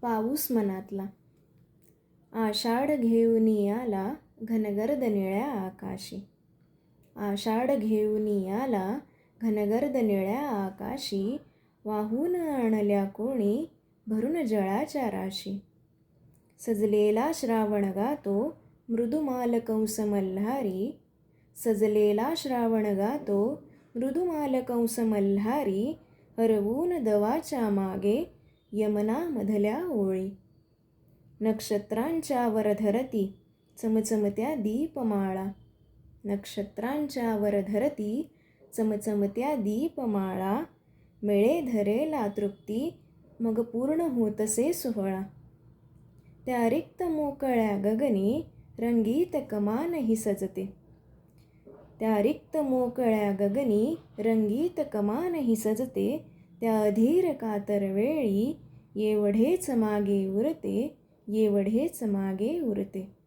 पाऊस मनातला. आषाढ घेऊनी आला घनगर्द निळ्या आकाशी. आषाढ घेऊनी आला घनगर्द निळ्या आकाशी. वाहून आणल्या कोणी भरून जळाच्या राशी. सजलेला श्रावण गातो मृदुमाल कंस मल्हारी. सजलेला श्रावण गातो मृदुमाल कंस मल्हारी. हरवून दवाच्या मागे यमना मधल्या ओळी. नक्षत्रांच्या वर धरती चमचमत्या दीपमाळा. नक्षत्रांच्या वर धरती चमचमत्या दीपमाळा. मिळे धरेला तृप्ती मग पूर्ण होतसे सोहळा. त्या रिक्त मोकळ्या गगनी रंगीत कमान ही सजते. त्या रिक्त मोकळ्या गगनी रंगीत कमान ही सजते. त्या अधीर कातर वेळी एवढेच मागे उरते. एवढेच मागे उरते.